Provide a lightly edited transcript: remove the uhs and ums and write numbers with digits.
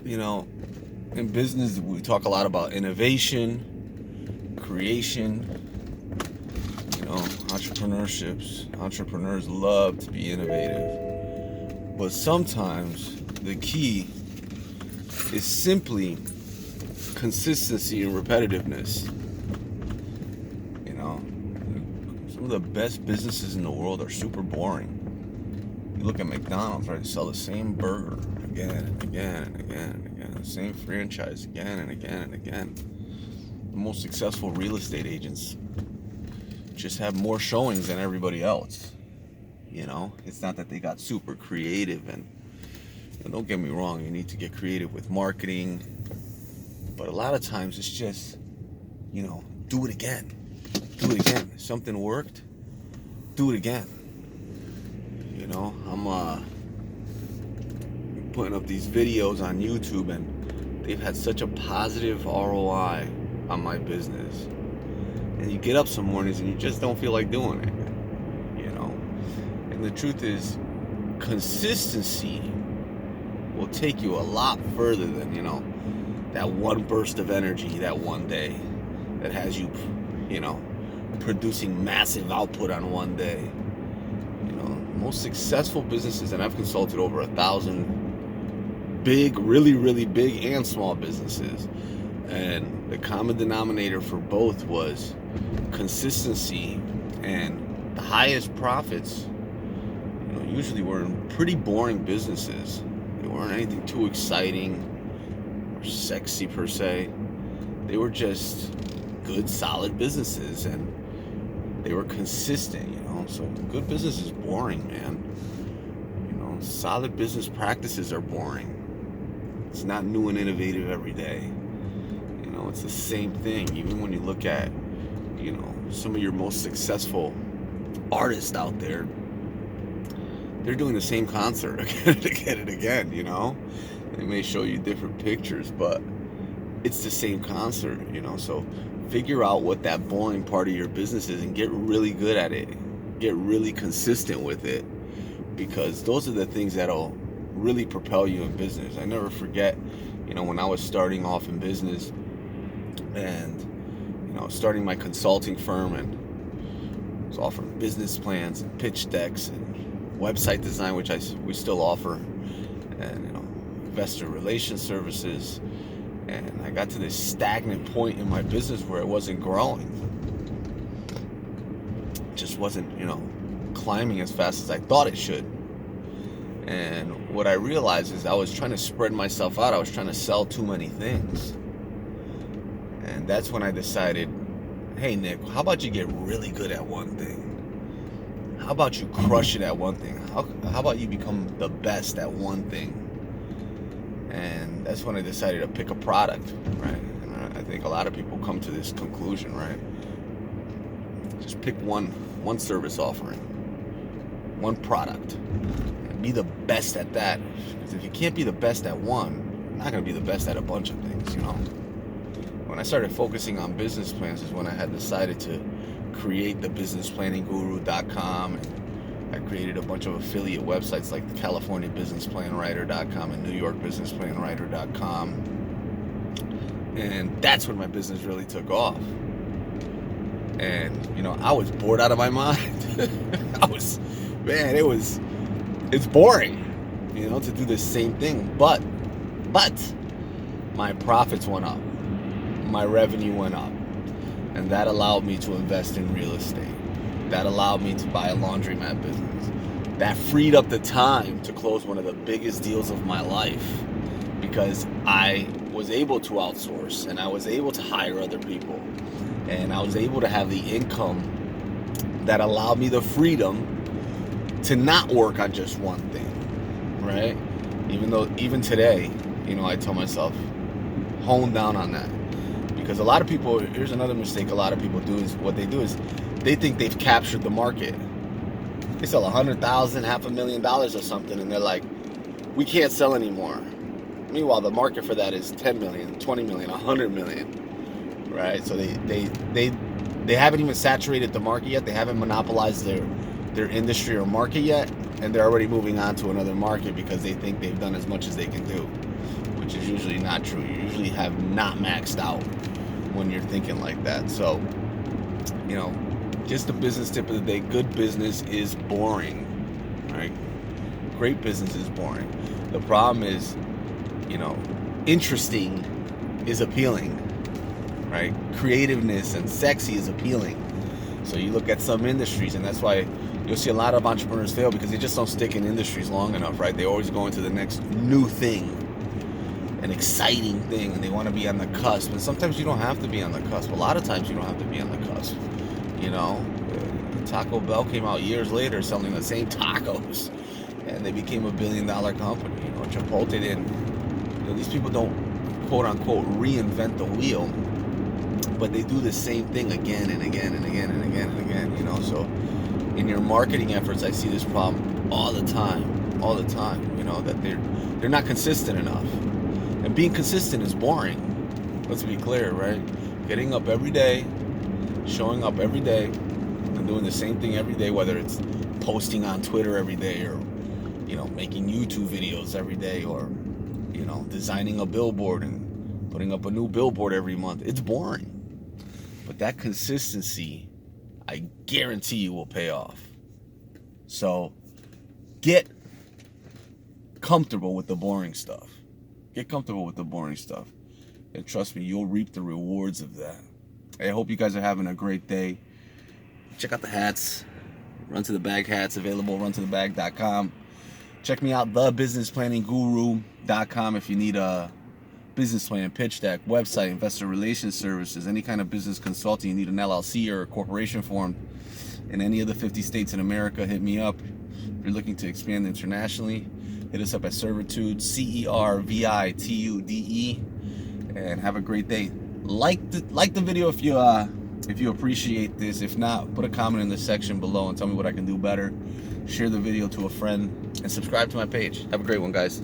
you know, in business, we talk a lot about innovation, creation, entrepreneurships. Entrepreneurs love to be innovative. But sometimes the key is simply consistency and repetitiveness. Some of the best businesses in the world are super boring. You look at McDonald's, right? They sell the same burger again and again and again and again, the same franchise again and again and again. The most successful real estate agents just have more showings than everybody else. It's not that they got super creative, and don't get me wrong, you need to get creative with marketing, but a lot of times it's just, do it again. Do it again. If something worked, do it again. I'm putting up these videos on YouTube, and they've had such a positive ROI on my business. And you get up some mornings and you just don't feel like doing it. And the truth is, consistency will take you a lot further than, that one burst of energy that one day that has you, producing massive output on one day. Most successful businesses, and I've consulted over 1,000 big, really, really big and small businesses, and the common denominator for both was consistency, and the highest profits, usually were in pretty boring businesses. They weren't anything too exciting or sexy per se. They were just good, solid businesses, and they were consistent, So good business is boring, man. Solid business practices are boring. It's not new and innovative every day. It's the same thing. Even when you look at, some of your most successful artists out there, they're doing the same concert again and again and again, They may show you different pictures, but it's the same concert, So figure out what that boring part of your business is and get really good at it. Get really consistent with it, because those are the things that'll really propel you in business. I never forget, when I was starting off in business and, starting my consulting firm, and I was offering business plans and pitch decks and website design, which we still offer, and, investor relations services. And I got to this stagnant point in my business where it wasn't growing. It just wasn't, climbing as fast as I thought it should. And what I realized is I was trying to spread myself out. I was trying to sell too many things. And that's when I decided, hey, Nick, how about you get really good at one thing? How about you crush it at one thing? How about you become the best at one thing? And that's when I decided to pick a product, right? And I think a lot of people come to this conclusion, right? Just pick one service offering, one product, and be the best at that. Because if you can't be the best at one, you're not going to be the best at a bunch of things, When I started focusing on business plans is when I had decided to create the businessplanningguru.com, and I created a bunch of affiliate websites like the California BusinessPlanWriter.com and New York BusinessPlanWriter.com. And that's when my business really took off. And, I was bored out of my mind. It's boring, to do the same thing. But my profits went up. My revenue went up. And that allowed me to invest in real estate. That allowed me to buy a laundromat business. That freed up the time to close one of the biggest deals of my life, because I was able to outsource, and I was able to hire other people, and I was able to have the income that allowed me the freedom to not work on just one thing, right? Even today, I tell myself, hone down on that. Because a lot of people, here's another mistake a lot of people do, is what they do is they think they've captured the market. They sell $100,000, $500,000 or something, and they're like, we can't sell anymore. Meanwhile, the market for that is 10 million, 20 million, 100 million, right? So they haven't even saturated the market yet. They haven't monopolized their industry or market yet, and they're already moving on to another market because they think they've done as much as they can do, which is usually not true. You usually have not maxed out when you're thinking like that. So, you know, just a business tip of the day. Good business is boring, right? Great business is boring. The problem is, you know, interesting is appealing, right? Creativeness and sexy is appealing. So you look at some industries, and that's why you'll see a lot of entrepreneurs fail, because they just don't stick in industries long enough, right? They always go into the next new thing, an exciting thing, and they want to be on the cusp. And sometimes you don't have to be on the cusp. A lot of times you don't have to be on the cusp. You know, Taco Bell came out years later selling the same tacos, and they became $1 billion company. You know, Chipotle didn't. You know, these people don't, quote unquote, reinvent the wheel, but they do the same thing again and again and again and again and again. You know, so in your marketing efforts, I see this problem all the time. You know, that they're not consistent enough, and being consistent is boring. Let's be clear, right? Getting up every day, showing up every day, and doing the same thing every day, whether it's posting on Twitter every day, or, you know, making YouTube videos every day, or, you know, designing a billboard and putting up a new billboard every month. It's boring. But that consistency, I guarantee you, will pay off. So get comfortable with the boring stuff. Get comfortable with the boring stuff. And trust me, you'll reap the rewards of that. I hope you guys are having a great day. Check out the hats. Run to the Bag hats available. runtothebag.com. Check me out, thebusinessplanningguru.com, if you need a business plan, pitch deck, website, investor relations services, any kind of business consulting. You need an LLC or a corporation formed in any of the 50 states in America, hit me up. If you're looking to expand internationally, hit us up at Servitude, CERVITUDE, and have a great day. Like the video if you appreciate this. If not, put a comment in the section below and tell me what I can do better. Share the video to a friend and subscribe to my page. Have a great one, guys.